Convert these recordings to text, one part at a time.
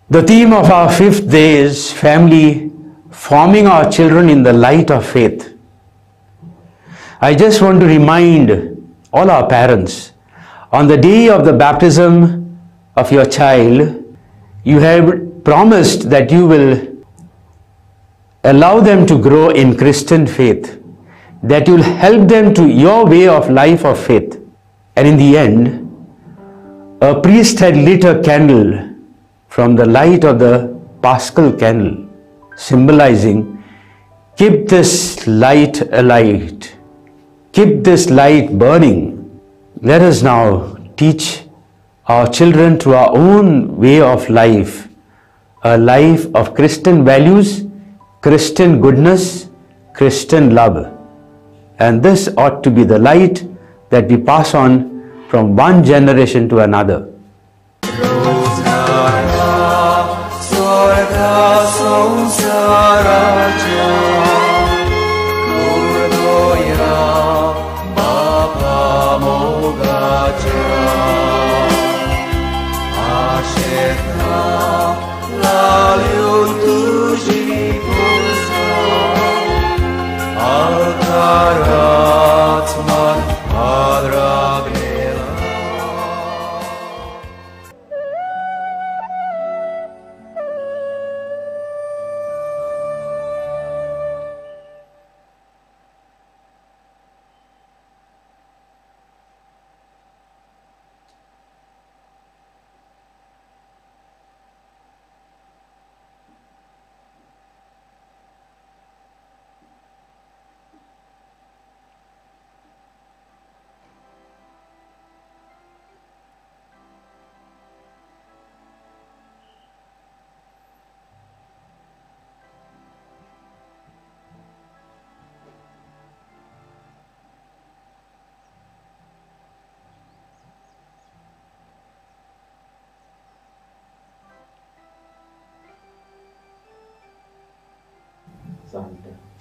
The theme of our fifth day is family, forming our children in the light of faith. I just want to remind all our parents, on the day of the baptism of your child, you have promised that you will allow them to grow in Christian faith, that you will help them to your way of life of faith. And in the end, a priest had lit a candle from the light of the Paschal candle, symbolizing, keep this light alight, keep this light burning. Let us now teach our children through our own way of life, a life of Christian values, Christian goodness, Christian love. And this ought to be the light that we pass on from one generation to another.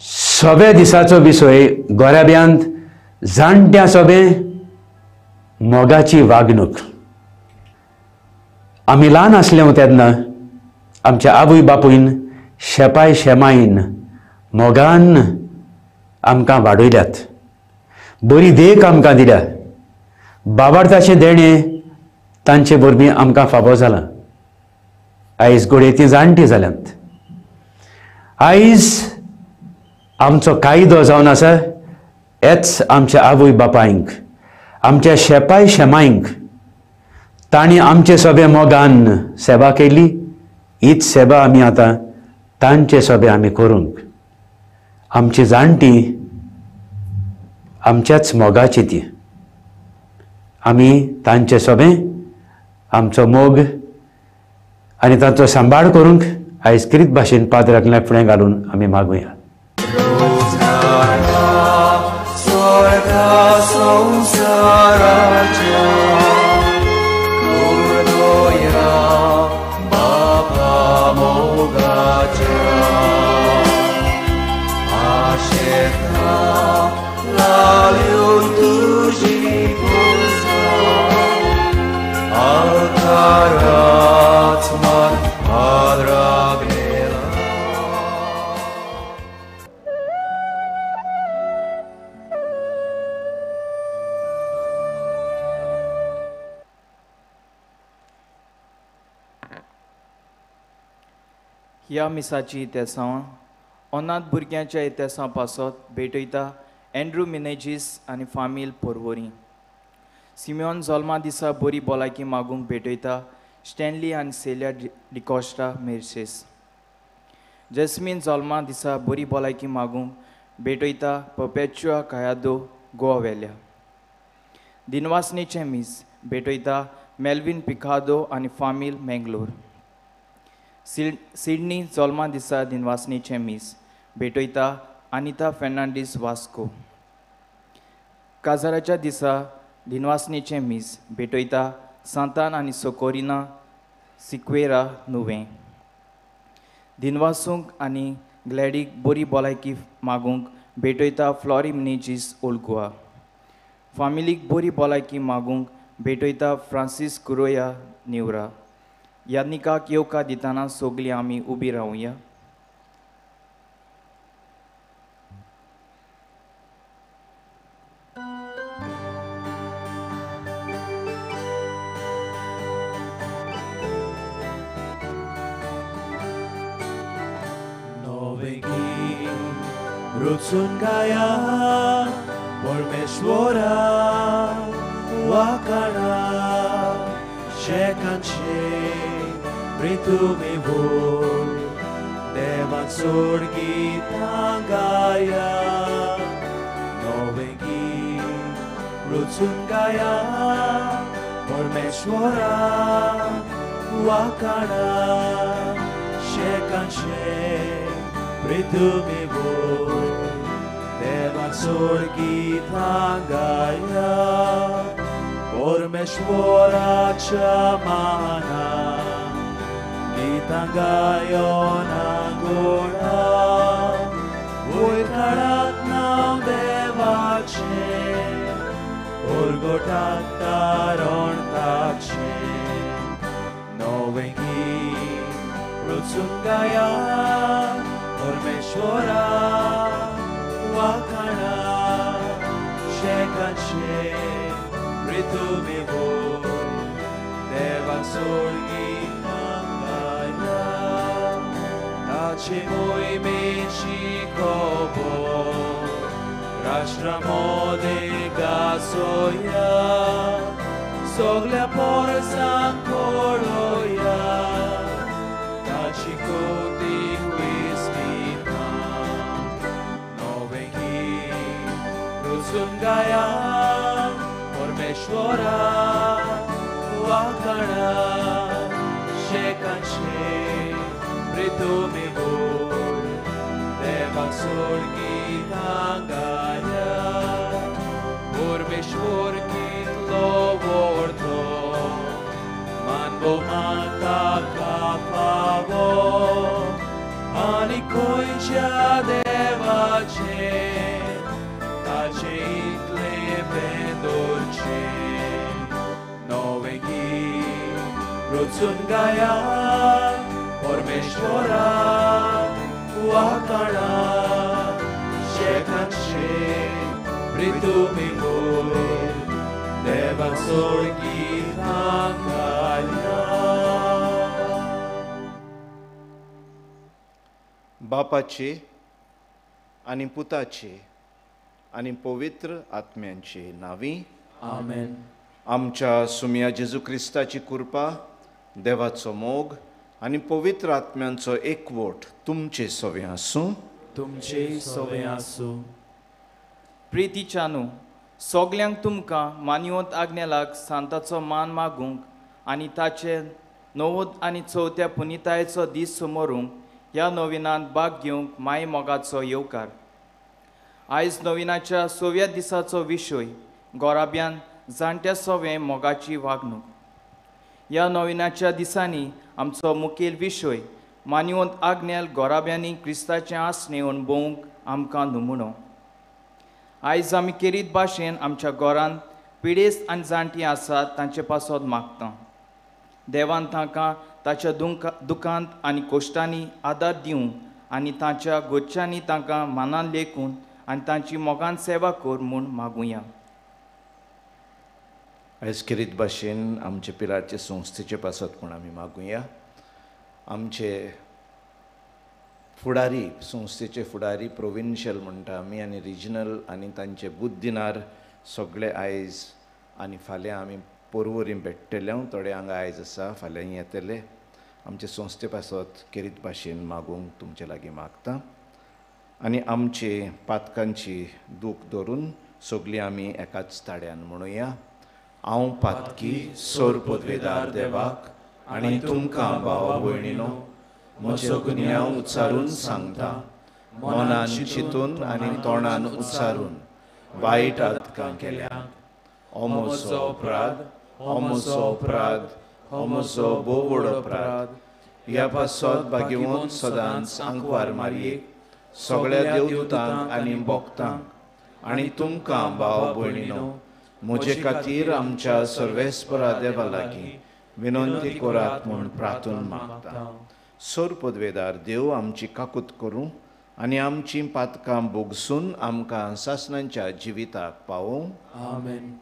सोबे दिसाचो विषय गोऱ्याब्यांत जाणट्या सोबे मोगाची वागणूक. आमी ल्हान आसले तेन्ना आमच्या आवय बापूयन शेपाय शेमाईन मोगान आमकां वाडयल्यात, बरी देख आमकां दिल्या. बाबार्थाचें देणें तांचे वरवीं आमकां फावो जालां. आयज घोडेतीं जाणटीं जाल्यांत. आयज आमचो कायदो जावन आसा हेच आमच्या आवय बापायंक, आमच्या शेपाय शेमायंक तांणी आमचे सोबे मोगान सेवा केली. हीच सेवा आमी आतां तांचे सोबे आमी करूंक. आमची जाणटीं आमच्याच मोगाची ती. आमी तांचे सोबे आमचो मोग आनी तांचो सांबाळ करूंक आयज किरीत भाशेन पाद्राकल्या फुडें घालून आमी मागुया. ह्या मिसाची इतिहासां अनाथ भुरग्यांच्या इतिहासा पासत भेटयता एंड्रू मिनेजीस आनी फामील पोरवोरी. सिमियोन जल्मा दिसा बरी भलायकी मागूंक भेटयता स्टॅनली आनी सेलिया डिकॉस्टा मेर्सेस. जॅस्मीन जल्मा दिसा बरी भलायकी मागूंक भेटयता पर्पेच्युआ कायादो गोवा वेल्या. दिनवासनेचे मीस भेटयता मेल्विन पिकादो आनी फामील मेंगलोर. सिडनी जल्मा दिसा दिनवासनेचे मीस भेटयता अनिता फेर्नांडीस वास्को. काजाराच्या दिसा दिनवासनेचे मीस भेटयता सांतान आनी सोकोरिना सिक्वेरा नुवें. दिनवासूंक आनी ग्लॅडीक बरी भलायकी मागूंक भेटयता फ्लॉरी मिनेजीस ओल्ड गोवा. फामिलीक बरी भलायकी मागूंक भेटयता फ्रांसीस कुरोया न्यूरा. याज्ञिकाक येवकार दिताना सगळीं आमी उबी रावुया. Rutsun gaya Pormeshwara Wakana Shekanche Ritumivur Devan Surgita gaya Novegi Rutsun gaya Pormeshwara Wakana Shekanche Ritumivur Devan Surgita gaya Pormeshwaracha Mahana Gita gayona goda Uikarat now devache Urgotak taron tache Novengi Rutsungaya Pormeshwara Wakana Shekanche Ritumivur Devan Surgita gaya Tache moi mechi kobo Rashramode gasoya Soglia porsan koroya Tachi koti quismita Novengi Rusungaya Pormeshwara Wakana Shekanche Ritumivur Devan Surgita gaya Pormeshwar kitlo vorto Manbo mata kapavo Ani koincha devache Tache itle bedorche Novengi Rutsun gaya Pormeshwara Wakana Shekanche Ritumivur Devan Surgita gaya बापाचे आणि पुताचे आणि पवित्र आत्म्यांचे नावी Amen. आमच्या सुम्या जेजू क्रिस्ताची कृपा देवाचो मोग आणि पवित्र आत्म्यांचो एकवट तुमचे सवे आसूं. तुमचे सवे आसूं. प्रितीच्यानू सगल्यांक तुमकां मानवंत आज्ञेलाक सांताचो मान मागूंक आनी ताचे 90 आनी 4थ्या पुनितायेचो दीस समोरूंक ह्या नविनांत भाग घेवंक माय मोगाचो येवकार. आयज नविनाच्या 6व्या दिसाचो विशय गोराब्यान जाणट्या सवे मोगाची वागणूक. ह्या नविनाच्या दिसांनी आमचो मुखेल विशय मानवंत आज्ञेल गोराब्यांनी क्रिस्ताचें आसणें अणभवूंक आमकां नमुनो. आयज आमी केरीत भाशेन आमच्या घरांत पिडेस्त आनी जाणटी आसात तांचे पासत मागता. देवान तांकां ताच्या दुखांत आनी कोश्टांनी आदार दिवं आनी तांच्या गोच्च्यांनी तांकां मानान लेखून आनी तांची मोगान सेवा कर म्हूण मागुया. आयज किरीत भाशेन आमचे पिराचे संस्थेचे पासत म्हूण आमी मागुया. आमचे फुडारी संस्थेचे फुडारी प्रोविन्शियल म्हणटा आमी आनी रिजनल आनी तांचे बुद्धदिनार सगळे आयज आनी फाल्यां आमी पोरवोरी भेटतले. थोडे हांगा आयज आसा फाल्यां येतले. आमचे संस्थे पासत किरीत भाशेन मागूंक तुमचे लागीं मागता. आनी आमचे पातकांची दूख धरून सगळीं आमी एकाच ताड्यान म्हणुया. हांव पातकी सोर पदवेदार देवाक आनी तुमकां भाव भयणीनो म्हज्यो गुन्यांव उच्चारून सांगता. मनान चिंतून आनी तोंडान उच्चारून वायट आदकां केल्यात. हो म्हजो अपराध, हो म्हजो अपराध, हो म्हजो भोव व्हड अपराध. ह्या पासत भाग्यवंत सदांच आंकवार मारयेक सगळ्या देवदूतांक आनी भक्तांक आनी तुमकां भाव भयणीनो म्हजे खातीर आमच्या सर्वेस्परा देवा लागीं विनंती करात म्हूण प्रार्थून मागता. सोर पदवेदार देव आमची काकूत करूं आनी आमची पातकां बोगसून आमकां सासणांच्या जिविताक पावोवं. आमेन.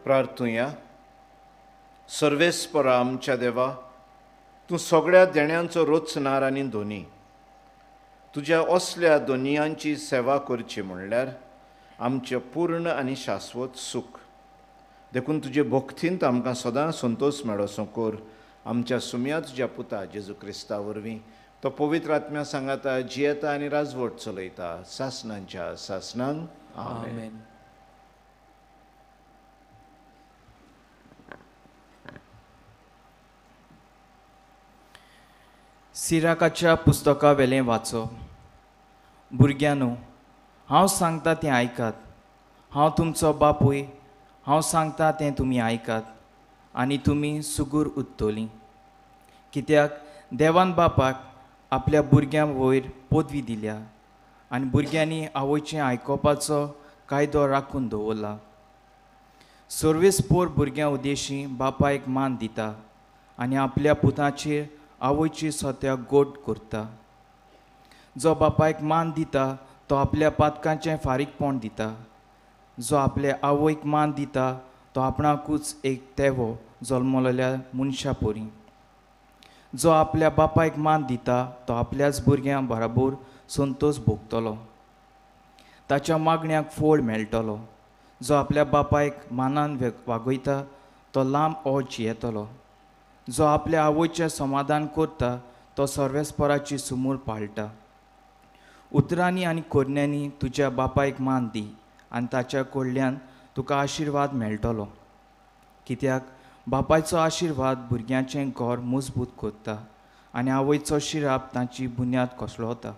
प्रार्थुया. सर्वेस्परा आमच्या देवा, तूं सगळ्या देण्यांचो रोचणार आनी दोनी. तुज्या असल्या दोनयांची सेवा करची म्हणल्यार आमचें पूर्ण आनी शाश्वत सूख. देखून तुजे भक्तींत आमकां सदां संतोश मेळोसो कर. आमच्या सुम्या तुज्या पुता जेजू क्रिस्ता वरवीं तो पवित्र आत्म्या सांगाता, जियेता आनी राजवट चलयता सासणांच्या सासणांक. आमेन. सिराकाच्या पुस्तका वेलें वाचप. भुरग्यांनो, हांव सांगता तें आयकात. हांव तुमचो बापूय. हांव सांगता तें तुमी आयकात आनी तुमी सुगूर उत्तोलीं. कित्याक देवान बापाक आपल्या भुरग्यां वयर पदवी दिल्या आनी भुरग्यांनी आवयचें आयकोपाचो कायदो राखून दवरला. सर्वेस्पोर भुरग्यां उद्देशी बापायक मान दिता आनी आपल्या पुताचेर आवयची सत्याक गोड करता. जो बापायक मान दिता तो आपल्या पातकांचें फारीकपण दिता. जो आपल्या आवयक मान दिता तो आपणाकूच एक तेवो जल्मलेल्या मनशा परी. जो आपल्या बापायक मान दिता तो आपल्याच भुरग्यां बराबर संतोश भोगतलो. ताच्या मागण्याक फळ मेळटलो. जो आपल्या बापायक मानान वागयता तो लांब ओज येतलो. जो आपल्या आवयचें समाधान करता तो सर्वेस्पराची सुमूर पाळटा. उतरांनी आनी कोरण्यांनी तुज्या बापायक मान दी आनी ताच्या कडल्यान तुका आशिर्वाद मेळटलो. कित्याक बापायचो आशिर्वाद भुरग्याचें घर मजबूत करता आनी आवयचो शिराप तांची बुन्याद कोसळोता.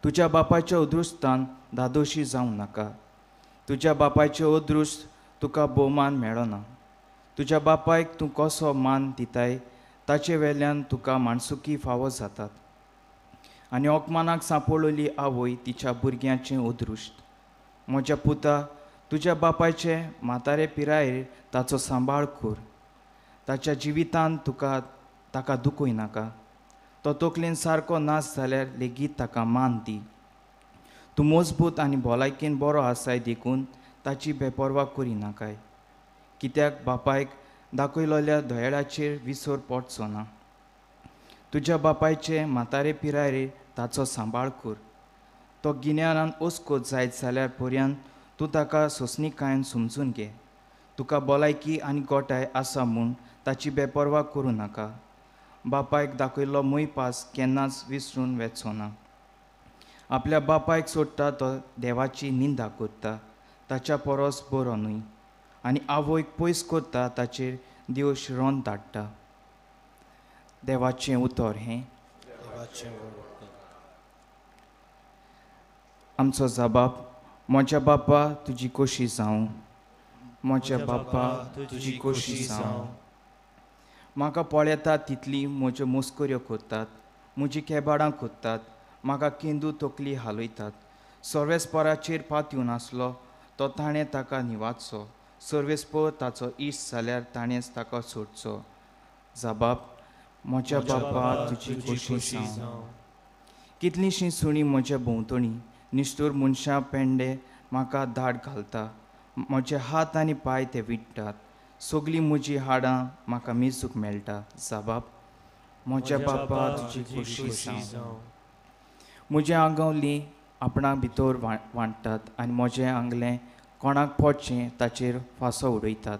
तुज्या बापायच्या अदृश्टान दादोशी जावं नाका. तुज्या बापायचें अदृश्ट तुका भोवमान मेळना. तुज्या बापायक तूं कसो मान दिताय ताचे वेल्यान तुका माणसुकी फावो जातात. आनी ओकमानाक सांपळिल्ली आवय तिच्या भुरग्याचें अदृश्ट. म्हज्या पुता, तुज्या बापायचे म्हातारे पिरायेर ताचो सांबाळ कर. ताच्या जिवितांत ताका दुखूय नाका. तो तकलेन सारको नाच जाल्यार लेगीत ताका मान दी. तूं मजबूत आनी भलायकेन बरो आसाय देखून ताची बेपरवा करी नाकाय. कित्याक बापायक दाखयलोल्या दोयेळाचेर विसर पडचो ना. तुज्या बापायचे म्हातारे पिरायेर ताचो सांबाळ कर. तो गिन्यानान ओस्कोत जायत जाल्यार पर्यंत तूं ताका सोंसणीकायेन समजून घे. तुका भलायकी आनी गोठाय आसा म्हूण ताची बेपरवा करूं नाका. बापायक दाखयल्लो मोयपास केन्नाच विसरून वेचो ना. आपल्या बापायक सोडटा तो देवाची निंदा करता, ताच्या परस बरो न्हय. आनी आवयक पयस करता ताचेर देव शिरोन धाडटा. देवाचें उतर हें. आमचो जबाब. म्हज्या बापा तुजी खोशी जावं. म्हज्या बापा तुजी खोशी जावं. म्हाका पळयता तितली म्हज्यो मस्कऱ्यो करतात. म्हजी केबाडां कोत्तात. म्हाका केंदू तकली हालयतात. सर्वेस्पराचेर पातयून आसलो तो ताणें ताका निवाडचो. सर्वेस्पर ताचो इश्ट जाल्यार ताणेंच ताका सोडचो. जबाब. म्हज्या बापा तुजी खोशी जावं. कितलींशीं सुणीं म्हज्या भोंवतणी निश्ठूर मनशां पेंडे म्हाका धाड घालता. म्हजे हात आनी पांय ते विडटात. सगळीं म्हजीं हाडां म्हाका मेजूंक मेळटा. जबाब. म्हज्या बापा तुजी खोशी जावं. म्हजें आंगवलीं आपणा भितर वांटतात आनी म्हजें आंगलें कोणाक पडचें ताचेर फांसो उडयतात.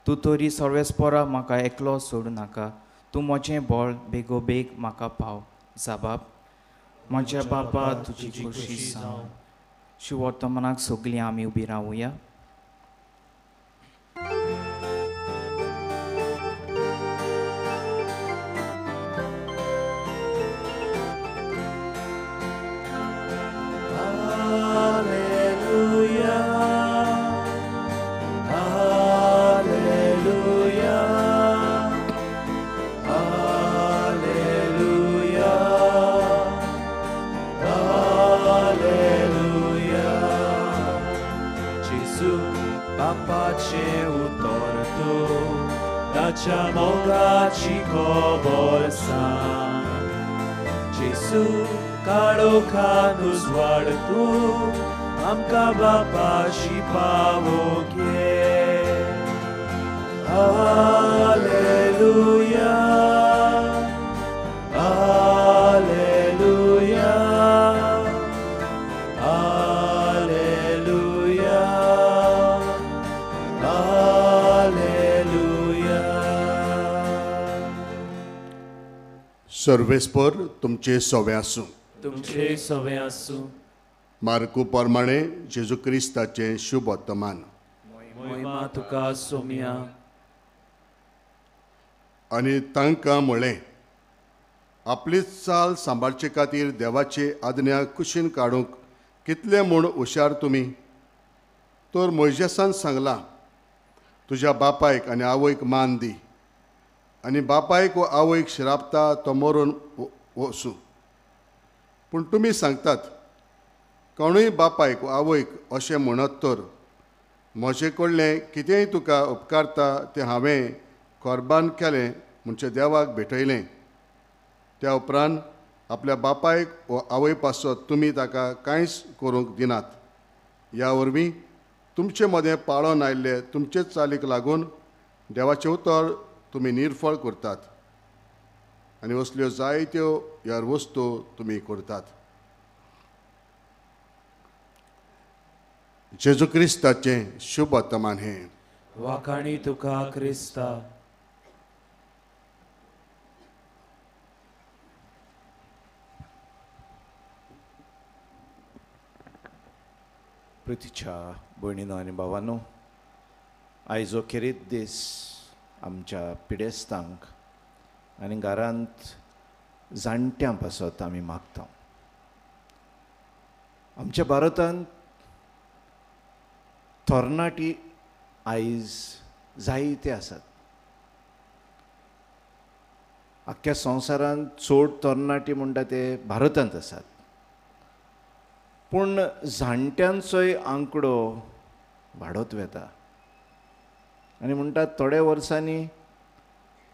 तूं तरी सर्वेस्परा म्हाका एकलो सोडूं नाका. तूं म्हजें बळ बेगोबेग म्हाका पाव. जाबाब, म्हज्या बापा तुजी खुशी जावं. शिव वर्तमानाक सगळीं आमी उबी रावुया. Dacia moga ci coborsa Gesù caro canus guardu amca bapa ci pavogie Alleluia Alleluia Alleluia Alleluia सर्वेस्पर तुमचे सवे आसूं. तुमचे सवे आसूं. मार्कू प्रमाणे जेजू क्रिस्ताचे शुभ वर्तमान. मोहिमा तुका सोम्या. आनी तांकां म्हळें, आपली चाल सांबाळचे खातीर देवाची आज्ञा कुशीन काडूंक कितले म्हूण हुशार तुमी. तर मोइजेसान सांगलां, तुज्या बापायक आनी आवयक मान दी, आनी बापायक व आवयक श्रापता तो मरून वचूं. पूण तुमी सांगतात, कोणूय बापायक व आवयक अशें म्हणत तर म्हजे कडलें कितेंय तुका उपकारता तें हांवें कोर्बान केलें म्हणचें देवाक भेटयलें. त्या उपरांत आपल्या बापायक व आवय पासत तुमी ताका कांयच करूंक दिनात. ह्या वरवीं तुमचे मदें पाळोन आयिल्ले तुमचेच चालीक लागून देवाचें उतर तुमी निर्फळ करतात आनी असल्यो जायत्यो ह्या वस्तू तुमी करतात. जेजू क्रिस्ताचें शुभ वर्तमान हें. वाखाणी तुका क्रिस्ता. प्रितीच्या भयणीनो आनी भावांनो, आयजो खेरीत दीस आमच्या पिडेस्तांक आनी घरांत जाणट्यां पासत आमी मागता. आमच्या भारतांत तरणाटी आयज जायते आसात. आख्ख्या संवसारांत चड तरणाटी म्हणटा ते भारतांत आसात. पूण जाणट्यांचोय आंकडो वाडत वेता आनी म्हणटात थोड्या वर्सांनी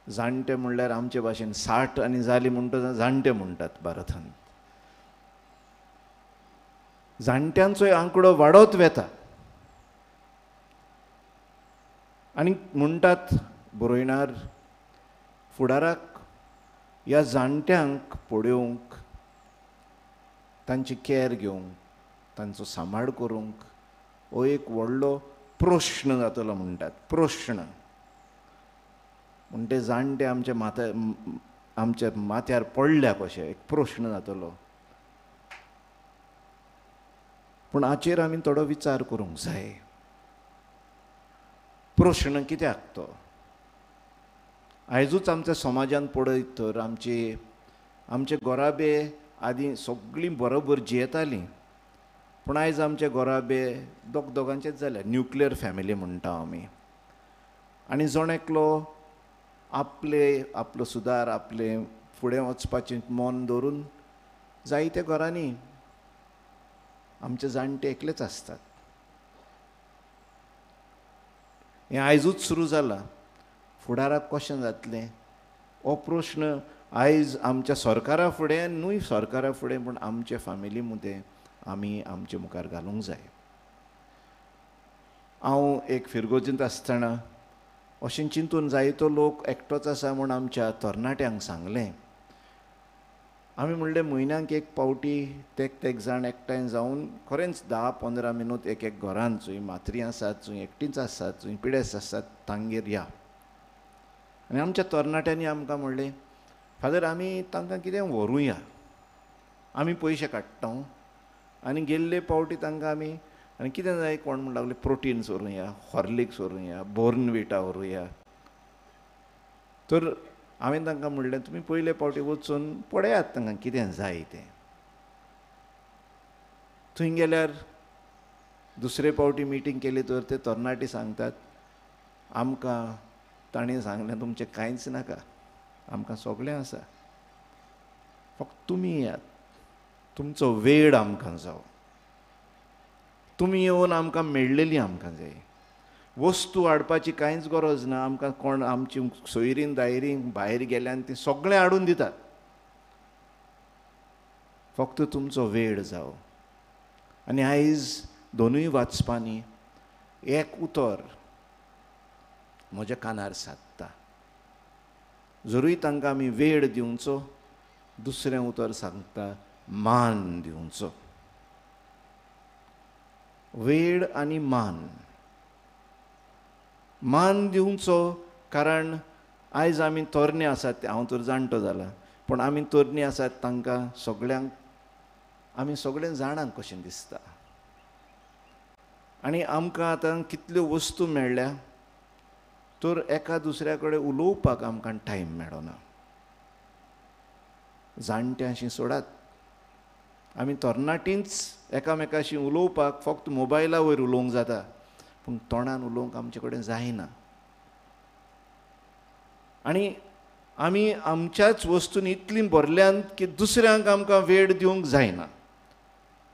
जाणटे म्हणल्यार आमचे भाशेन 60 आनी जाली म्हणटा जाणटे म्हणटात भारतांत. जाणट्यांचोय आंकडो वाडत वेता आनी म्हणटात बरयणार, फुडाराक ह्या जाणट्यांक पळोवंक, तांची कॅर घेवंक, तांचो सांबाळ करूंक हो एक व्हडलो प्रश्न जातलो म्हणटात. प्रश्न म्हणटे जाणटे आमच्या माथ्यार पडल्या कशें एक प्रश्न जातलो. पूण हाचेर आमी थोडो विचार करूंक जाय. प्रश्न कित्याक तो? आयजूच आमच्या समाजान पळयत तर आमचे गोराबे आदीं सगळीं बरोबर जियेतालीं, पूण आयज आमचे गोराबे दोगांचेच जाल्यार. न्युक्लियर फॅमिली म्हणटा आमी. आनी जण एकलो आपलो सुदार, आपले फुडें वचपाचें मन दवरून जायत्या घरांनी आमचे जाणटे एकलेच आसतात. हें आयजूच सुरू जालां. फुडाराक कशें जातलें हो प्रश्न आयज आमच्या सरकारा फुडें, न्हय सरकारा फुडें, पूण आमचे फॅमिली मदें आमी आमचे मुखार घालूंक जाय. हांव एक फिरगोजींत आसतना अशें चिंतून जायतो लोक एकटोच आसा म्हूण आमच्या तरणाट्यांक सांगलें, आमी म्हणलें म्हयन्याक एक पावटी तेक जाण एकठांय जावन खरेंच 10-15 मिनट एक घरांत चूय मात्री आसात चूय एकटीच आसात चूय पिडेस आसात तांगेर या. आनी आमच्या तरणाट्यांनी आमकां म्हणलें फादर आमी तांकां कितें व्हरूया, आमी पयशे काडटा आनी गेल्ले पावटी तांकां आमी आनी कितें जाय कोण म्हण लागले प्रोटीन्स व्हरूया, हॉर्लिक्स व्हरूया, बोर्नविटा व्हरूया. तर हांवें तांकां म्हणलें तुमी पयले पावटी वचून पळयात तांकां कितें जाय तें. थंय गेल्यार दुसरे पावटी मिटींग केली तर ते तरणाटी सांगतात आमकां ताणें सांगलें तुमचें कांयच नाका, आमकां सगळें आसा, फक्त तुमी येयात, तुमचो वेळ आमकां जावो, तुमी येवन आमकां मेळ्ळेली आमकां जाय, वस्तू हाडपाची कांयच गरज ना, आमकां कोण आमची सोयरीन दायरीन भायर गेल्यान ती सगळें हाडून दितात, फक्त तुमचो वेळ जावो. आनी आयज दोनूय वाचपांनी एक उतर म्हज्या कानार सादता. जरूय तांकां आमी वेळ दिवचो, दुसरें उतर सांगता मान दिवचो. वेळ आनी मान दिवचो कारण आयज आमी तरणे आसात, हांव तर जाणटो जाला, पूण आमी तरणी आसात तांकां सगळ्यांक आमी सगळें जाणांक कशें दिसता. आनी आमकां आतां कितल्यो वस्तू मेळ्ळ्या तर एका दुसऱ्या कडेन उलोवपाक आमकां टायम मेळना. जाणट्यांशी सोडात, आमी तरणाटींच एकामेकाशी उलोवपाक फक्त मोबायला वयर उलोवंक जाता, पूण तोंडान उलोवंक आमचे कडेन जायना. आनी आमी आमच्याच वस्तूंनी इतलीं भरल्यांत की दुसऱ्यांक आमकां वेळ दिवंक जायना.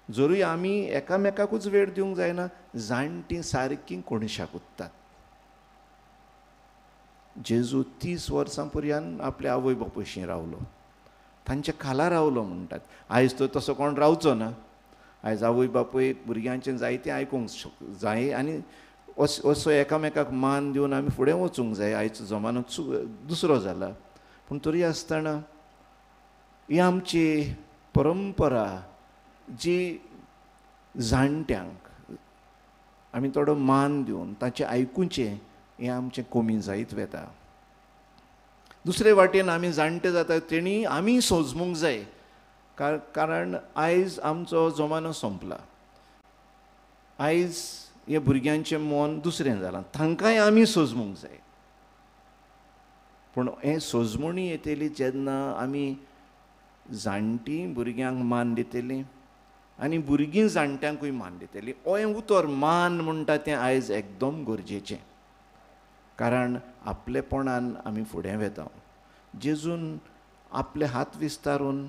जरूय आमी एकामेकाकूच वेळ दिवंक जायना, जाणटीं सारकीं कोणशाक उत्तात. जेजू 30 वर्सां पर्यंत आपल्या आवय बापूयशी रावलो, तांच्या खाला रावलो म्हणटात. आयज तर तसो कोण रावचो ना. आयज आवय बापूय भुरग्यांचें जायतें आयकूंक जाय आनी असो एकामेकाक मान दिवन आमी फुडें वचूंक जाय. आयचो जमानो दुसरो जाला, पूण तरी आसतना ही आमची परंपरा जी जाणट्यांक आमी थोडो मान दिवन ताचें आयकुचें हें आमचें कमी जायत वेता. दुसरे वाटेन आमी जाणटे जाता तेणी आमी सोजमूंक जाय, कारण आयज आमचो जमानो संपला. आयज हे भुरग्यांचें मन दुसरें जालां, तांकांय आमी सोजमूंक जाय. पूण हें सोजमणी येतली जेन्ना आमी जाणटीं भुरग्यांक मान दितलीं आनी भुरगीं जाणट्यांकूय मान दितलीं. हो हें उतर मान म्हणटा तें आयज एकदम गरजेचें, कारण आपलेपणान आमी फुडें वेता. जेजून आपले हात विस्तारून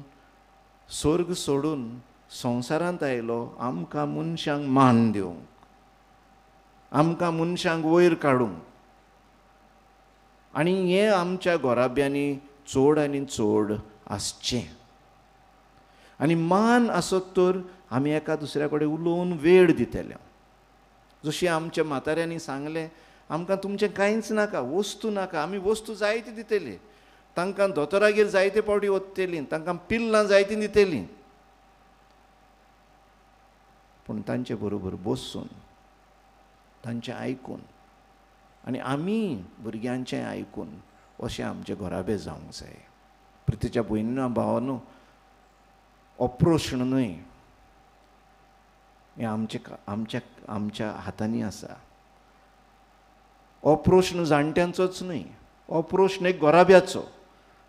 स्वर्ग सोडून संवसारांत आयलो आमकां मनशांक मान दिवंक, आमकां मनशांक वयर काडूंक. आनी हें आमच्या घोराब्यांनी चड आनी चड आसचें. आनी मान आसत तर आमी एका दुसऱ्या कडेन उलोवन वेळ दितले. जशी आमच्या म्हाताऱ्यांनी सांगलें, आमकां तुमचें कांयच नाका, वस्तू नाका, आमी वस्तू जायती दितली. तांकां दोतोरागेर जायते पावटी वतलीं, तांकां पिल्लां जायतीं दितलीं, पूण तांचे बरोबर बसून तांचें आयकून आनी आमी भुरग्यांचें आयकून अशें आमचें घोराबें जावंक जाय. प्रितीच्या भयणीनो भावानो, हो प्रश्न न्हय, हें आमच्या हातांनी आसा. हो प्रश्न जाणट्यांचोच न्हय, हो प्रश्न एक घोराब्याचो.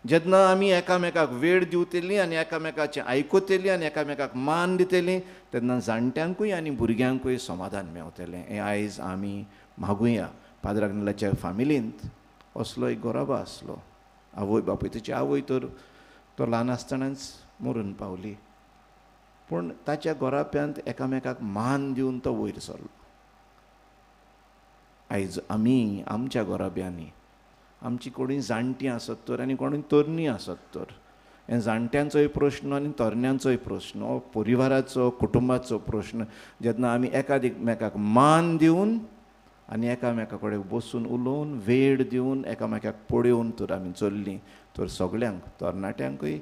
जेन्ना आमी एकामेकाक वेळ दिवतलीं आनी एकामेकाचें आयकतलीं आनी एकामेकाक मान दितलीं, तेन्ना जाणट्यांकूय आनी भुरग्यांकूय समाधान मेवतलें. हें आयज आमी मागुया. पाद्र अग्नेलाच्या फामिलींत असलो एक घोराबो आसलो. आवय बापूय, तेची आवय तर तो ल्हान आसतनाच मरून पावली, पूण ताच्या घोराब्यांत एकामेकाक मान दिवन तो वयर सरलो. आयज आमी आमच्या घोराब्यांनी आमची कोणी जाणटीं आसत तर आनी कोणी तरणी आसत तर हें जाणट्यांचोय प्रश्न आनी तरण्यांचोय प्रश्न, हो परिवाराचो कुटुंबाचो प्रश्न. जेन्ना आमी एकामेकाक मान दिवन आनी एकामेका कडेन बसून उलोवन वेळ दिवन एकामेकाक पळयोवन तर आमी चल्लीं तर सगळ्यांक, तरणाट्यांकूय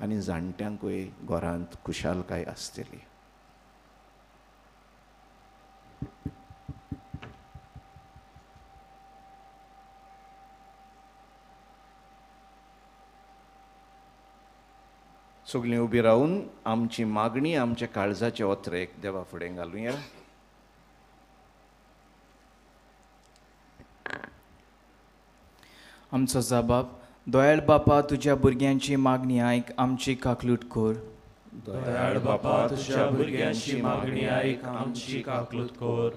आनी जाणट्यांकूय घरांत खुशालकाय आसतली. सगळीं उबी रावन आमची मागणी आमच्या काळजाचे ओत्रेक देवा फुडें घालुया. आमचो जबाब. दयाळ बापा, तुज्या भुरग्यांची मागणी आयक, आमची काकलूट कर. दयाळ बापा, तुझ्या भुरग्यांची मागणी आयक, आमची काकलूत कर.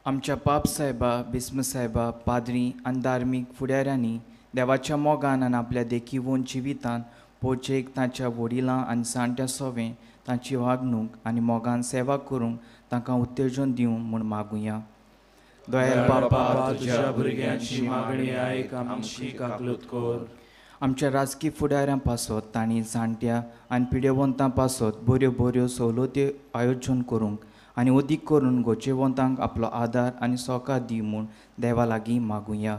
आमच्या पाप साहेबा, बिस्म साहेबा, पाद्री आनी धार्मीक फुडाऱ्यांनी देवाच्या मोगान आनी आपल्या देखीवून जिवितान पोचेक तांच्या वडिलां आनी जाणट्या सोवें तांची वागणूक आनी मोगान सेवा करूंक तांकां उत्तेजन दिवं म्हूण मागुया. दयाळ बापा, तुझ्या भुरग्यांची मागणी आयक, आमची काकलूत कर. आमच्या राजकीय फुडाऱ्यां पासत तांणी जाणट्या आनी पिडेवंतां पासत बऱ्यो बऱ्यो सवलती आयोजन करूंक आनी अदीक करून गोचेवंतांक आपलो आदार आनी सोकार दी म्हूण देवा लागीं मागुया.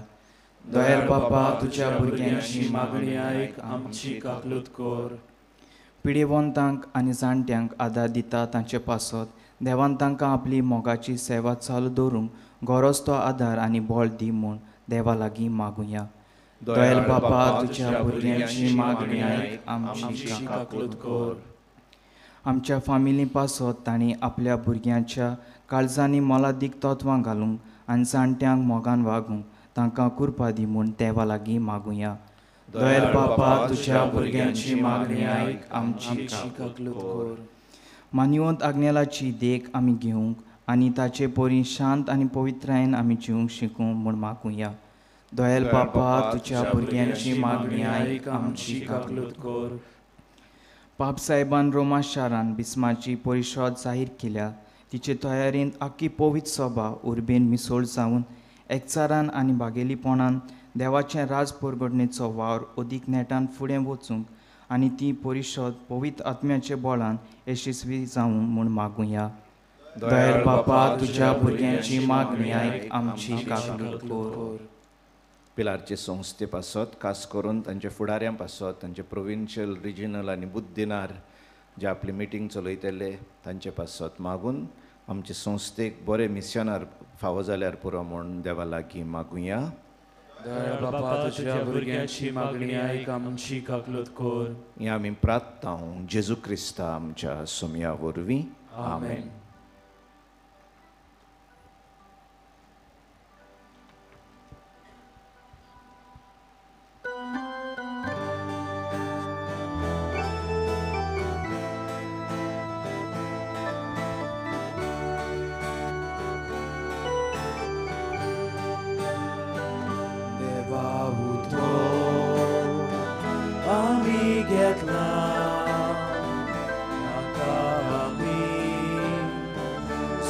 दयाळ बापा, तुज्या भुरग्यांची मागणी आयक, आमची काकलूत कर. पिडेवंतांक आनी जाणट्यांक आदार दिता तांचे पासत देवान तांकां आपली मोगाची सेवा चालू दवरूंक गरज तो आदार आनी बळ दी म्हूण देवा लागीं मागुया. दयाळ बापा, तुज्या भुरग्यांची मागणी आयक, आमची काकलूत कर. आमच्या फामिली पासत तांणी आपल्या भुरग्यांच्या काळजांनी मोलादीक तत्वां घालूंक आनी जाणट्यांक मोगान वागूंक तांकां कृपा दी म्हूण देवा लागीं मागुया. दयाळ बापा, तुज्या भुरग्यांची मागणी आयक, आमची काकलूत कर. मानिवंत आज्ञेलाची देख आमी घेवंक आनी ताचे परी शांत आनी पवित्रायेन आमी जिवंक शिकूंक म्हूण मागुया. दयाळ बापा, तुज्या भुरग्यांची मागणी आयक, आमची काकलूत कर. पाप साहेबान रोमा शारान बिस्माची परिशद जाहीर केल्या. तिचे तयारेंत आख्खी पवित्र सभा उर्बेन मिसळ जावन एकचारान आनी बागेलीपणान देवाचे राज परगडणेचो वावर अदीक नेटान फुडें वचूंक आनी ती परिशद पवित्र आत्म्याचे बळान यशस्वी जावं म्हूण मागुया. दयाळ बापा, तुज्या भुरग्यांची मागणी आयक, आमची काकलूत कर. पिलारचे संस्थे पासत खास करून तांच्या फुडाऱ्यां पासत तांचे प्रोविन्शियल रिजनल आनी बुद्दिनार जे आपली मिटींग चलयतले तांचे पासत मागून आमचे संस्थेक बरे मिशनार फावो जाल्यार पुरो म्हूण देवा लागीं मागुया. दयाळ बापा, तुझ्या भुरग्यांची मागणी आयक, आमची काकलूत कर. हें आमी प्रार्थना जेजू क्रिस्ता आमच्या सुमया वरवीं. आमेन.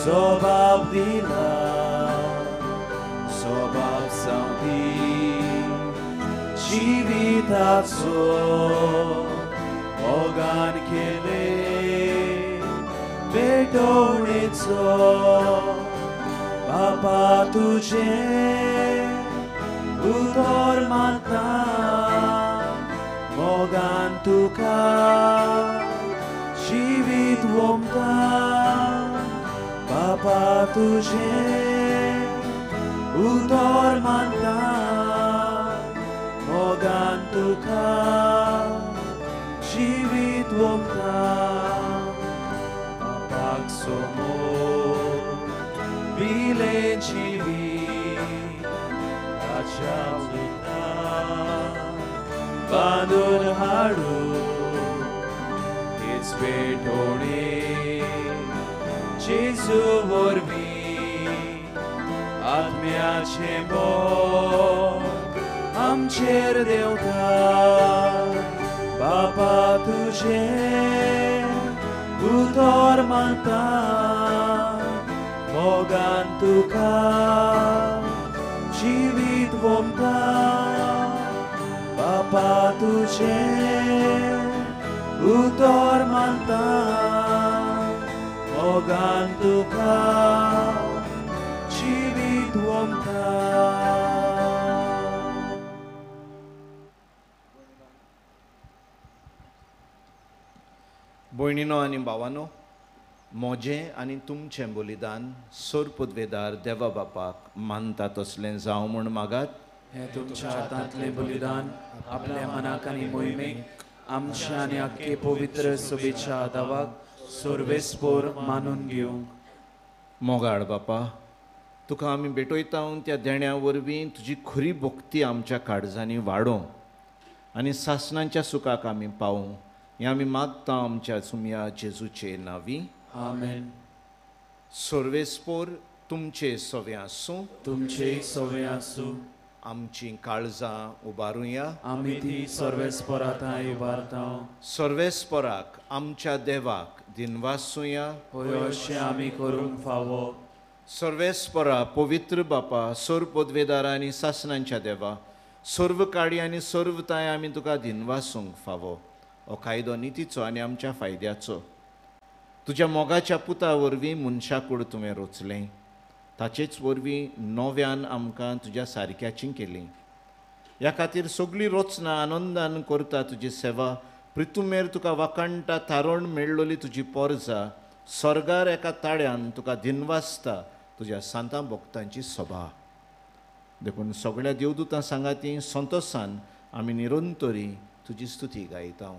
Sobab dila, sobab saudi, jivitatso, mogan kele, betonitso, Baba tuje, utor mata, mogan tuka, jivit womta. Baba तुझे उतर मानता मोगान तुका जिवीत वमता बाबाक समोर बिले जिवीत राजा उता बांदून हाडू हेच पेटोणे Jesu वरवीं आत्म्याचे बोल आमचेर देंवता बापा तुजे उतर मानता मोगान तुका जिवीत वमता बापा तुजे उतर मानता मोगान तुका जिवीत वमता. भयणीनो आनी भावानो, म्हजें आनी तुमचें बलिदान सोर पदवेदार देवा बापाक मानता तसलें जावं म्हूण मागात. हे तुमच्या हातांतलें बलिदान आपल्या मनाक आनी मोहिमेक आमच्या आनी आख्खे पवित्र सभेच्या आदावाक सोर्वेस्पोर मानून घेवंक. मोगाळ बापा, तुका आमी भेटयता त्या देण्या वरवीं तुजी खरी भक्ती आमच्या काळजांनी वाडोवं आनी सासणांच्या सुखाक आमी पावूं हें आमी मागता आमच्या सुमया जेजूचे नांवी. आमेन. सोर्वेस्पोर तुमचे सवे आसूं. तुमचे सवे आसूं. आमची काळजां उबारुया. आमी ती सर्वेस्पराताय उबारता. सर्वेस्पराक आमच्या देवाक दिनवासूया. होय अशें आमी करूंक फावो. सर्वेस्परा पवित्र बापा, सोर पदवेदार आनी सासणांच्या देवा, सर्व काळी आनी सर्वताय आमी तुका दिनवासूंक फावो. हो कायदो नितीचो आनी आमच्या फायद्याचो. तुज्या मोगाच्या पुता वरवीं मनशाकूड तुवें रचलें, ताचेच वरवीं नव्यान आमकां तुज्या सारक्याचीं केलीं. ह्या खातीर सगळीं रचना आनंदान करता तुजी सेवा. प्रितुमेर तुका वाकणटा तारण मेळ्ळोली तुजी पोरजां स्वर्गार एका ताळ्यान तुका दिनवासता तुज्या सांता भक्तांची सभा. देखून सगळ्या देवदूतां सांगाती संतोशान आमी निरंतरी तुजी स्तुती गायता.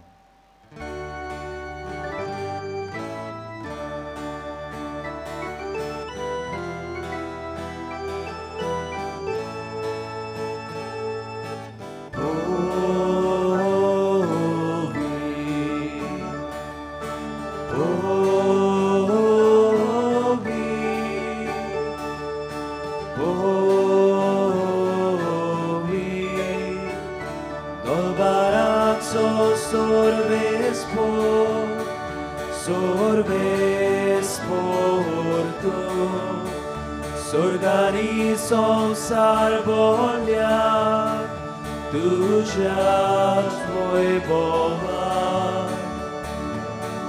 Sorgani संसार बोल्या तुझ्याच वैभवान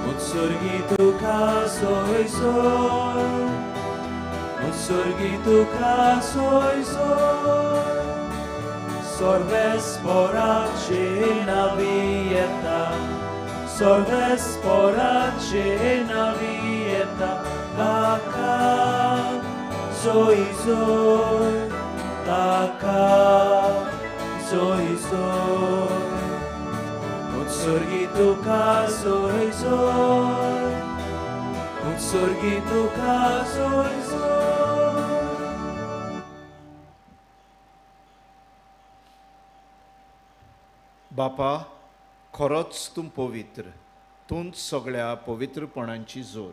उत्सर्गी तुका सोय सोय उत्सर्गी तुका सोय सोय सर्वेस्पराचे नावी येता सर्वेस्पराचे नावी येता ताका सोय सोय ताका सोय सोय उत्सर्गी तुका सोय सोय उत्सर्गी तुका सोय सोय. बापा, खरोच तूं पवित्र, तूंच सगळ्या पवित्रपणांची जोर.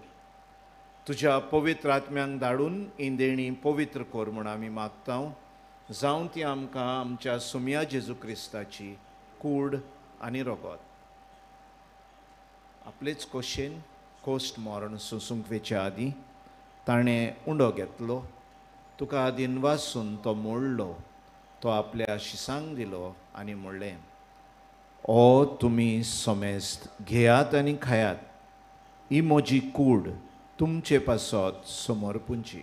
तुज्या पवित्र आत्म्यांक धाडून इंदेणी पवित्र कोर म्हूण आमी मागता. जावं ती आमकां आमच्या सुमया जेजू क्रिस्ताची कूड आनी रगत. आपलेच खोशेन कोस्ट मरण सोंसूंक वेच्या आदीं ताणें उंडो घेतलो, तुका दिनवासून तो मोडलो, तो आपल्या शिसांक दिलो आनी म्हणलें, ओ तुमी समेस्त घेयात आनी खायात, ही म्हजी कूड तुमचे पासत समर्पूंची.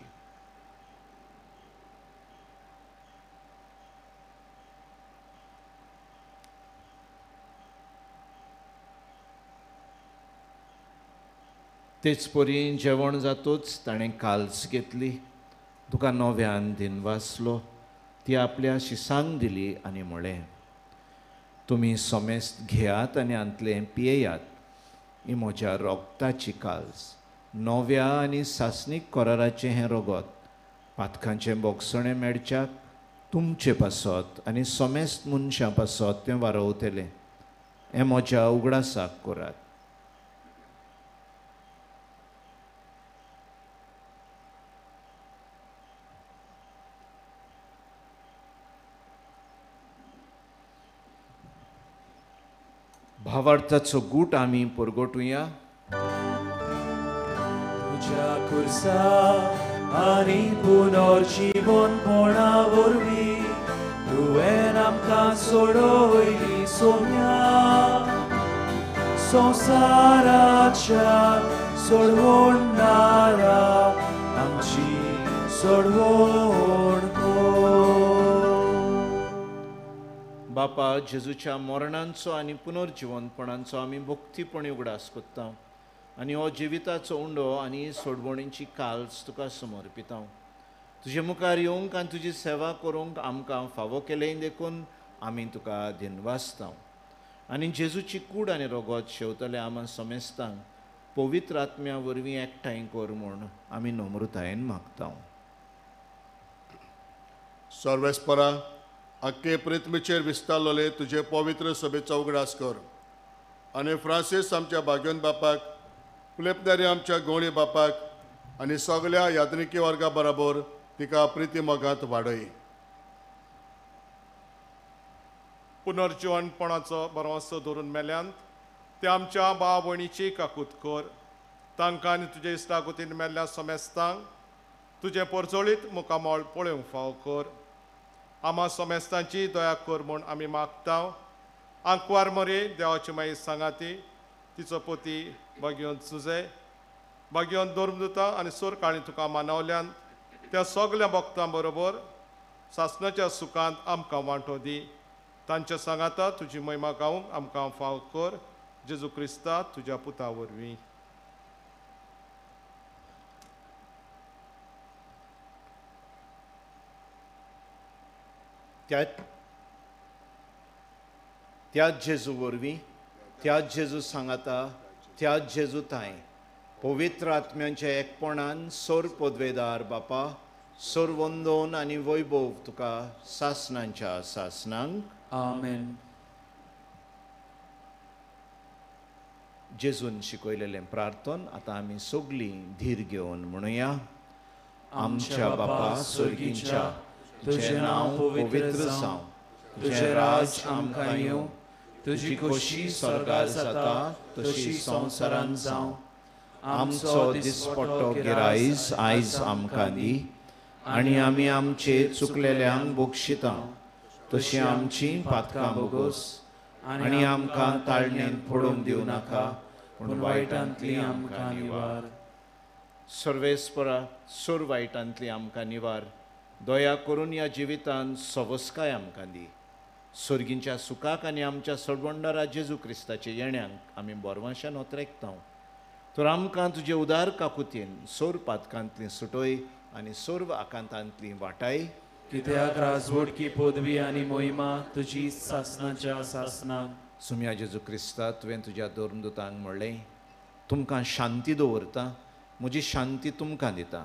तेच परी जेवण जातूच ताणें काल्स घेतली, तुका नव्यान दिनवासलो, ती आपल्या शिसांक दिली आनी म्हळें, तुमी समेस्त घेयात आनी हांतलें पियेयात, ही म्हज्या रोगताची काल्स, नव्या आनी सासणीक कराराचें हें रगत, पातकांचें बोगसणें मेडच्याक तुमचे पासत आनी समेस्त मनशां पासत तें वारवतलें. हें म्हज्या उगडासाक करात. भावार्थाचो गूट आमी परगटुया. तुझ्या खुर्सा आनी पुनर्जीवनपणा वरवीं तुवें आमकां सोडयली सोम्या संवसाराच्या सोडवणारा आमची सोडवण बापा, जेजूच्या मरणांचो आनी पुनर्जीवनपणांचो आमी भक्तीपणी उगडास कोत्ता. आनी हो जिविताचो उंडो आनी सोडवणीची काल्स तुका समर्पित हांव. तुजे मुखार येवंक आनी तुजी सेवा करूंक आमकां फावो केलें देखून आमी तुका दिनवासतांव. आनी जेजूची कूड आनी रगत शेवतले आमी समेस्तांक पवित्र आत्म्या वरवीं एकठांय कर म्हूण आमी नम्रतायेन मागतांव. सर्वेस्परा आख्खे प्रिथ्वीचेर विस्तारलोले तुजे पवित्र सभेचो उगडास कर आनी फ्रांसीस आमच्या भाग्योन बापाक, फिलिप आमच्या गवळी बापाक आनी सगळ्या यात्रिकी वर्गा बरोबर तिका प्रिती मोगांत वाडय. पुनर्जीवनपणाचो भरवंसो धरून मेल्यांत ते आमच्या भाव भयणीची काकूत कर. तांकां आनी तुजे इश्टागुतीन मेल्ल्या समेस्तांक तुजे परजोळीत मुखामोळ पळोवंक फाव कर. आमा समेस्तांची दया कर म्हूण आमी मागतांव. आंकवार मरे देवाची माई सांगाती, तिचो पती भाग्योन सुजे, भाग्योन धर्मदुतां आनी सोर काळी तुका मानवल्यान त्या सगळ्या भक्तां बरोबर सासणाच्या सुखांत आमकां वांटो दी. तांच्या सांगाता तुजी महिमा गावंक आमकां फाव कर. जेजू क्रिस्ता तुज्या पुता वरवीं. त्याच जेजू वरवीं, त्याच जेजू सांगाता, त्याच जेजू ताय पवित्र आत्म्यांच्या एकपणान सोर पदवेदार बापा, सोर वंदोन आनी वैभव तुका सासणांच्या सासणांक आमेन. जेजून शिकयलेलें प्रार्थन आतां आमी सगळीं धीर घेवन म्हणुया. आमच्या बापा स्वर्गीच्या, तुजें नांव पवित्र जावं, तुजें राज आमकां येवं, तुजी खोशी स्वर्गार जाता तशी संवसारांत जावं. आमचो दिसपट्टो गिरायज आयज आमकां दी आनी आमी आमचे चुकलेल्यांक बक्षिता तशी आमची पातकां बोगोस आनी आमकां ताळणेन पडूंक दिवं नाका, पूण वायटांतली आमकां निवार. सर्वेस्परा सोर वायटांतली आमकां निवार. दया करून ह्या जिवितांत सवस्काय आमकां दी. सर्गींच्या सुखाक आनी आमच्या सडवंडारा जेजू क्रिस्ताचे येण्याक आमी बोरवांशान ओतरेकतांव. तर आमकां तुजे उदार काकुतीन सोर पातकांतली सुटय आनी सोर्व आकांतांतली वाटाय. कित्याक राजवटकी पदवी आनी मोहिमा तुजी सासणाच्या सासणाक. सुम्या जेजू क्रिस्ता तुवें तुज्या धर्मदुतांक म्हणलें, तुमकां शांती दवरता, म्हजी शांती तुमकां दिता.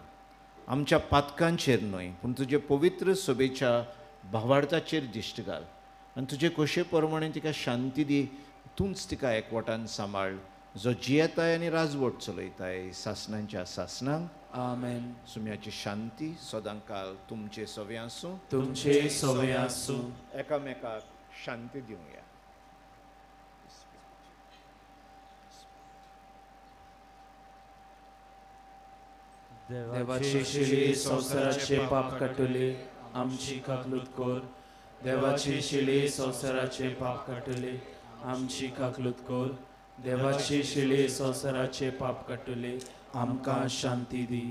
आमच्या पातकांचेर न्हय पूण तुजे पवित्र सभेच्या भावार्थाचेर दिश्ट घाल आनी तुजे कशे प्रमाणे तिका शांती दी. तूंच तिका एकवटान सांबाळ, जो जियेताय आनी राजवट चलयताय सासणांच्या सासणांक. आमेन. सुम्याची शांती सदां काल तुमचे सवे आसूं. तुमचे सवे आसूं. एकामेकाक शांती दिवया. देवाचे शिळे संवसाराचे पाप काटले, आमची काकलूत कर. देवाचे शिळे संवसाराचे पाप काटले, आमची काकलूत कर. देवाचे शिळे संवसाराचे पाप काटले, आमकां शांती दी.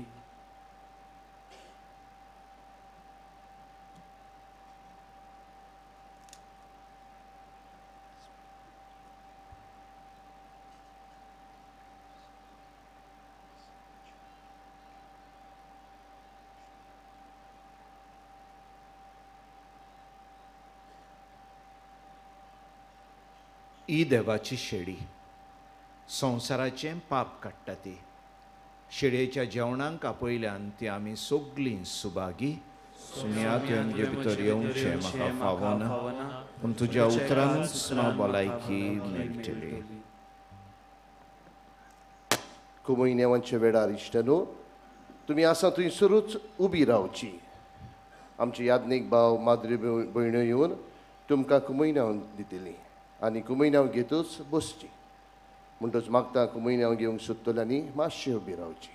ही देवाची शेळी संवसाराचें पाप काडटा ती. शेळयेच्या जेवणांक आपयल्यान ती आमी सगळीं सुभागी. सुम्या तुवें म्हजे भितर येवचें म्हाका फावना, पूण तुज्या उतरांच म्हाका भलायकी मेळटली. कुमयनेवांच्या वेळार इश्टनो, तुमी आसा थंयसरूच उबी रावची. आमचे याज्ञीक भाव माद्री भयण्यो येवन तुमकां कुमयनांव दितली आनी कुमयनांव घेतूच बसची. म्हणटच मागता कुमयनांव घेवंक सोदतल्यांनी मातशें उबी रावची.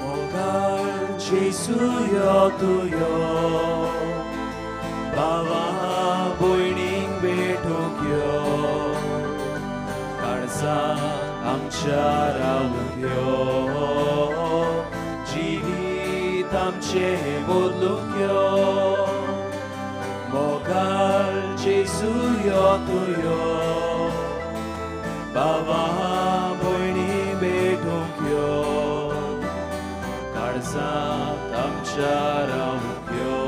Mogar Jesu yo tuyo, Bava boyning betuk yo, Karsa amcha rauk yo, आमचे बदलूंक यो मोगाल जेजू यो तुयो बाबा भयणी भेटूंक यो काळजांत आमच्या रावूंक यो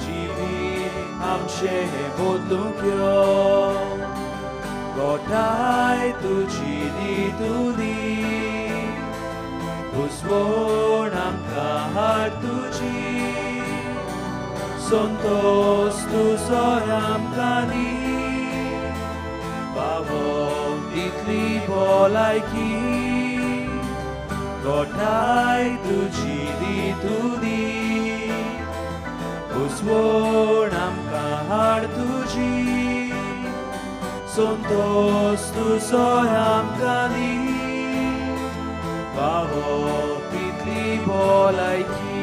जिवीत आमचे बदलूंक यो गोठाय तुजी दितुदी उजवण आमकां हाड तुजी संतोष तुजो आमकां दी बाबो तितली भलायकी गोठाय तुजी दितुदी उजवण आमकां हाड तुजी संतोष तुजो आमकां दी बाबो तितली भलायकी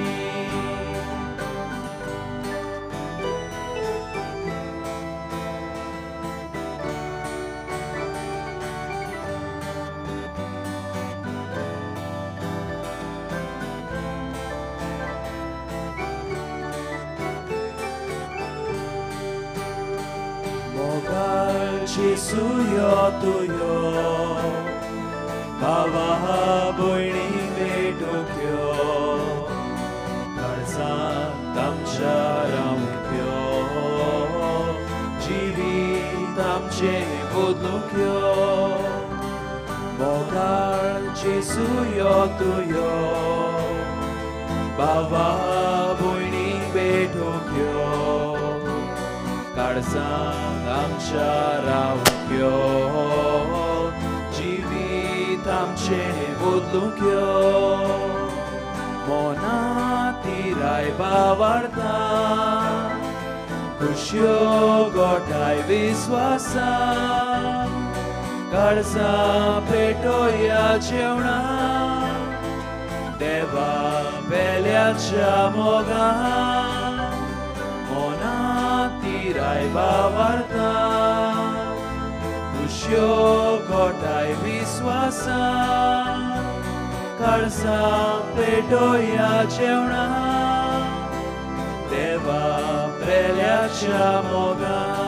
Gesù yo tuyo Baba भयणी भेटूंक यो काळजांत आमच्या रावूंक यो जिवीत आमचें बदलूंक यो मोगाळ जेजू यो तुयो बाबा भयणी भेटूंक यो काळजांत आमच्या रावूंक यो जिवीत आमचें बदलूंक यो मोनाती वाडटा खुशयो गोठाय विस्वासान काळजां पेटोया जेवणा देवा बेल्याच्या मोगान मोनाती वाडटा खुशयो गोठाय विस्वासान काळजां पेटोया जेवणा देवा बेल्याच्या मोगान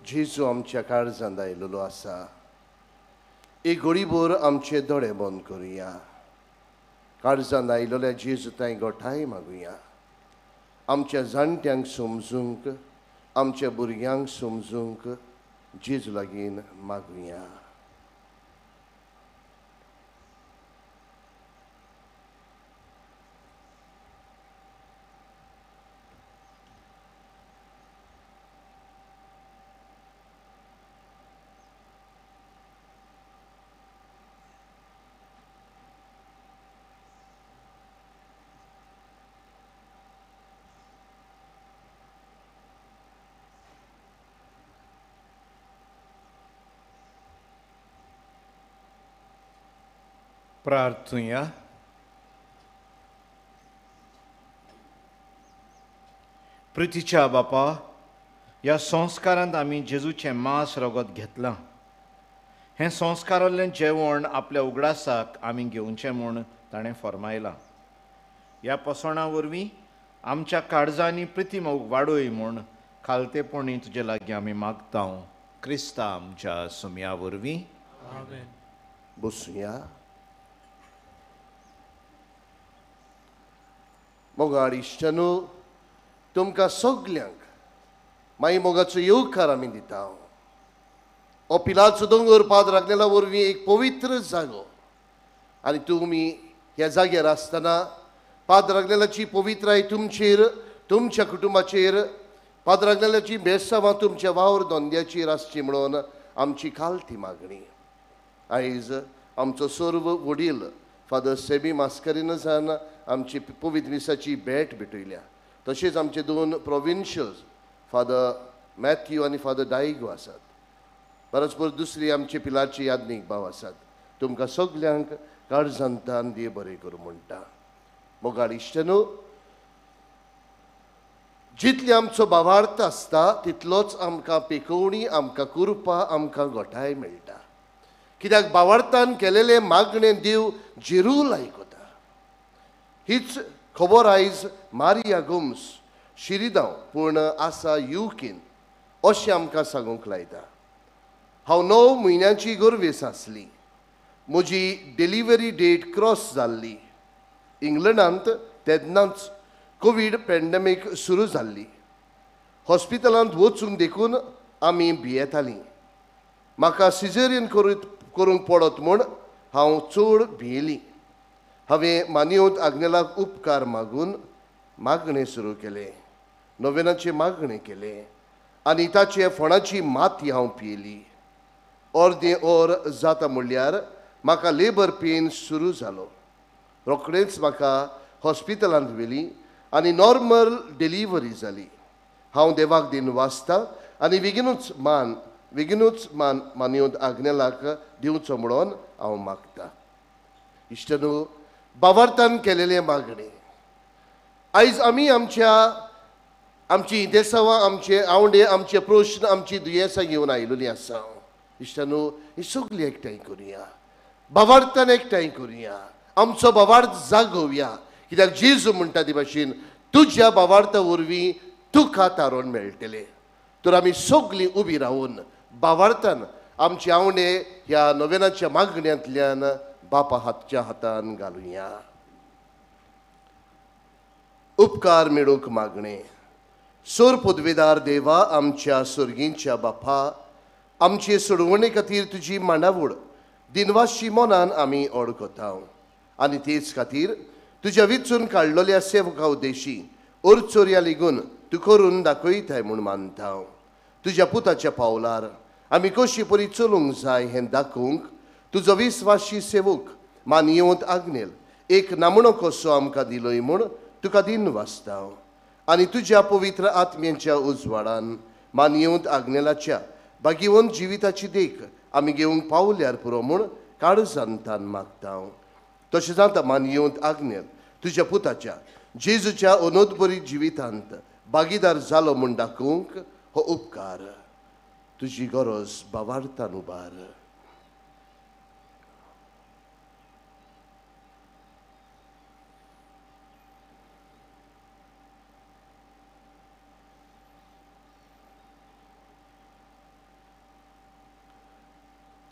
जेजू आमच्या काळजांत आयिल्लो आसा एक घडीभर आमचे दोळे बंद करुया काळजांत आयिल्ल्या जेजू ताई गोठाय मागुया आमच्या जाणट्यांक समजूंक आमच्या भुरग्यांक समजूंक जेजू लागीं मागुया प्रार्थुया प्रितीच्या बापा ह्या संस्कारांत आमी जेजूचें मांस रगत घेतलां हें संस्कारांतलें जेवण आपल्या उगडासाक आमी घेवचें म्हूण ताणें फरमायलां ह्या पसणा वरवीं आमच्या काळजांनी प्रिती वाडोय म्हूण खालतेपणी तुजे लागीं आमी मागता क्रिस्ता आमच्या सुमया वरवीं बसुया मोगाळ इश्टनो तुमकां सगल्यांक मागीर मोगाचो येवकार आमी दिता हो पिलाचो दोंगर पाद राखलेल्या वरवीं एक पवित्र जागो आनी तुमी ह्या जाग्यार आसतना पाद राखलेल्याची पवित्राय तुमचेर तुमच्या कुटुंबाचेर पाद राखलेल्याची बेसांवां तुमच्या वावर धंद्याचेर आसची म्हणून आमची खालती मागणी आयज आमचो सर्व वडील फादर सेबी मास्करिनसान आमची पवित्र मिसाची भेट भेटयल्या तशेंच आमचे दोन प्रोविन्शियल्स फादर मॅथ्यू आनी फादर डायगो आसात परस्पर दुसरी आमचे पिलाची याज्ञीक भाव आसात तुमकां सगल्यांक काळजांतान दिये बरें करूं म्हणटा मोगाळ इश्टनो जितली आमचो भावार्थ आसता तितलोच आमकां पेकोवणी, आमकां कुरपा, आमकां गोठाय मेळटा. कित्याक भावार्थान केलेले मागणे देव जिरूल आयकता. हीच खबर आयज मारिया गोम्स शिरिदांव पूर्ण आसा युकेन अशें आमकां सांगूंक लायता. हांव 9 म्हयन्याची गोरवेस आसली. म्हजी डिलिव्हरी डेट क्रॉस जाल्ली. इंग्लंडांत तेन्नाच कोवीड पॅन्डेमीक सुरू जाल्ली. हॉस्पिटलांत वचूंक देखून आमी भियेतालीं. म्हाका सिझेरियन करूंक पडत म्हूण हांव चड भियेलीं. हांवें मानियोत आग्नेलाक उपकार मागून मागणें सुरू केलें. नोवेनाचे मागणें केलें आनी ताचे फोणाची माती हांव पियेली. अर्दें ऑर जाता म्हणल्यार म्हाका लेबर पेन सुरू जालो. रोखडेंच म्हाका हॉस्पिटलांत व्हेलीं आनी नॉर्मल डिलिव्हरी जाली. हांव देवाक दिन वाचतां आनी बेगीनूच मान मानियोत आग्नेलाक दिवचो म्हणून हांव मागतां. इश्टनू, भावार्थान केलेले मागणे आयज आमी आमची देसावां, आमचे आवडे, आमचे प्रश्न, आमची दुयेंसां घेवन आयिल्लीं आसा. इश्टनू, ही सगळी एकठांय करुया. भावार्थान एकठांय करुया. आमचो भावार्थ जागोवया. कित्याक जेजू म्हणटा ते भाशेन तुज्या भावार्था वरवीं तुका तारण मेळटलें. तर आमी सगळीं उबी रावन भावार्थान आमचे आवडे ह्या नोवेनाच्या मागण्यांतल्यान बापा हातच्या हातान घालुया. उपकार मेळूंक मागणे. सोर पदवेदार देवा, आमच्या सर्गींच्या बापा, आमचे सोडवणे खातीर तुजी मांडावळ दिनवाशी मनान आमी ओळखता आनी तेच खातीर तुज्या विचून काडलेल्या सेवका उद्देशी ओरचोरया लेगून तूं करून दाखयताय म्हूण मानता. तुज्या पुताच्या पावलार आमी कशी परी चलूंक जाय हें दाखोवंक तुजो विस्वासी सेवक मानियोत आग्नेल एक नामणो कसो आमकां दिलोय म्हूण तुका दिन वाचता. आनी तुज्या पवित्र आत्म्याच्या उजवाडान मानियोत आग्नेलाच्या भागिवंत जिविताची देख आमी घेवंक पावल्यार पुरो म्हूण काळजांतान मागता. तशें जाता मानियोत आग्नेल तुज्या पुताच्या जेजूच्या अनोदबरी जिवितांत भागीदार जालो म्हूण दाखोवंक हो उपकार तुजी गरज भावार्थान उबार.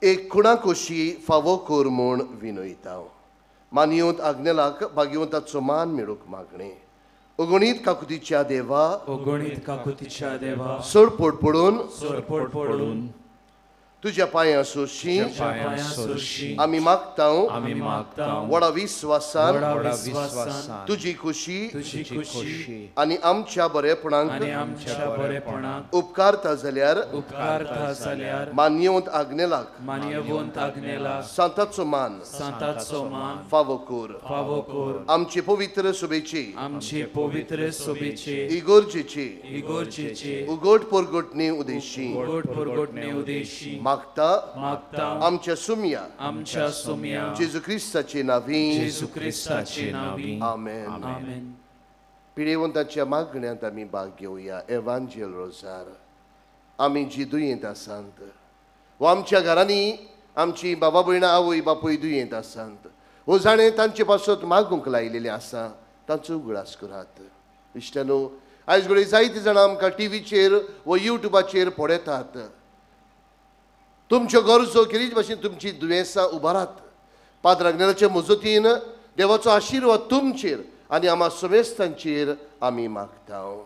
एक कुणाकोशी फावो कोर म्हूण विनयता. मानियोत आग्नेलाक भाग्यवंताचो मान मेळूंक मागणे. अगणीत काकुतीच्या देवा, अगणीत काकुतीच्या देवा, सोडपोट पडून तुज्या पांयां सोशी आमी मागता. व्हडा विस्वासान तुजी खुशी आनी आमच्या बरेपणाक उपकारता जाल्यार मान्यवंत आग्नेलाक सांताचो मान फावो कोर. आमचे पवित्र सुबेचे इगोर्जेचे उगोट पोरगोटणे उदेशी मागता आमच्या सुम्या जेजू क्रिस्ताचे नावी आमेन. पिडेवंताच्या मागण्यांत आमी भाग घेवया. एवांजेल रोजार. आमी जी दुयेंत आसात वा आमच्या घरांनी आमची बाबा भयणां आवय बापूय दुयेंत आसात वो जाणें तांचे पासत मागूंक लायलेले आसा तांचो उगडास करात. इश्टनो, आयज घडये जायते जाणां आमकां टीव्हीचेर वा युट्यूबाचेर पळयतात. तुमच्यो गरजो केलीच भाशेन तुमची दुयेंसां उबारात. पाद्र आग्नेलाच्या मजतीन देवाचो आशिर्वाद तुमचेर आनी आम्हा समेस्तांचेर आमी मागता.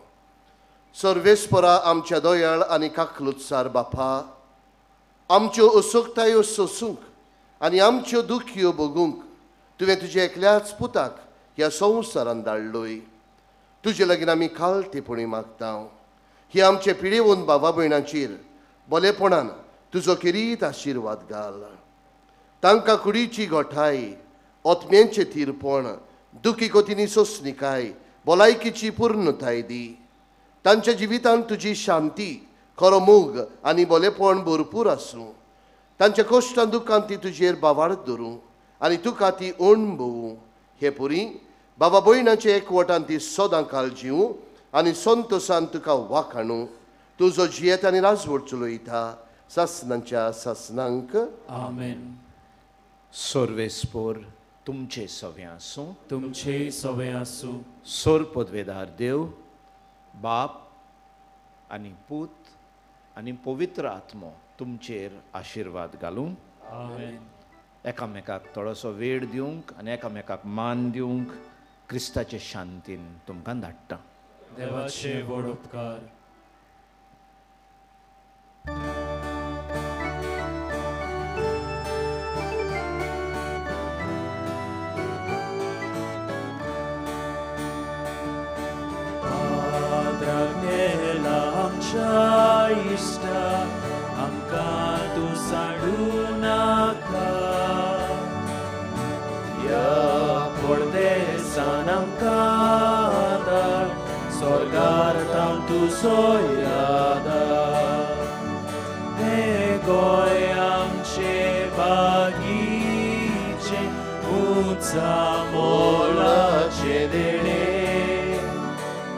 सर्वेस्परा आमच्या दोयाळ आनी काकलुत्सार बापा, आमच्यो असोगतायो सोसूंक आनी आमच्यो दुख्यो भोगूंक तुवें तुज्या एकल्याच पुताक ह्या संवसारांत धाडलोय. तुजे लागीं आमी खालतेपणी मागता. ही आमचे पिडेवंत बाबा भयणांचेर बलेपणान तुजो किरीत आशिर्वाद घाल. तांकां कुडीची गोठाय, ओतम्यांचें थीरपण, दुखी कोतींनी सोंसणिकाय, भलायकेची पूर्णताय दी. तांच्या जिवितांत तुजी शांती, खरो मोग आनी बलेपण भरपूर आसूं. तांच्या कश्टां दुखांत ती तुजेर बावार्थ धरूं आनी तुका ती अणभवूं. हे पुरी बाबा भयणाचे एकवटान ती सदां काळ जिवूं आनी संतोशान तुका वाखाणू तुजो जियेत आनी राजवट चलयता सासनांच्या सासनांक आमेन. सोर्वेस्पोर तुमचे सवे आसूं. तुमचे सवे आसूं. सोर पदवेदार देव बाप आनी पूत आनी पवित्र आत्मो तुमचेर आशिर्वाद घालूं. आमेन. एकामेकाक थोडोसो वेळ दिवंक आनी एकामेकाक मान दिवंक क्रिस्ताचे शांतीन तुमकां धाडटा. देवाचे व्हड उपकार. इष्टा आमकां तूं सांडू नाका. या पडदेसान आमकां धाड स्वर्गार तूं सोयादा. हे गोंय आमचे बागीचे उंचा मोलाचे देणे.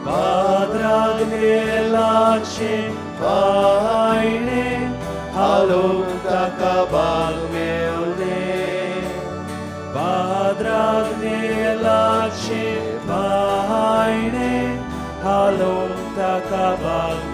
पाद्राग नेलाचे पायणे हालोक ताका बाग मेवले. पाद्राग नेलाचे पायणे हालोक ताका बाग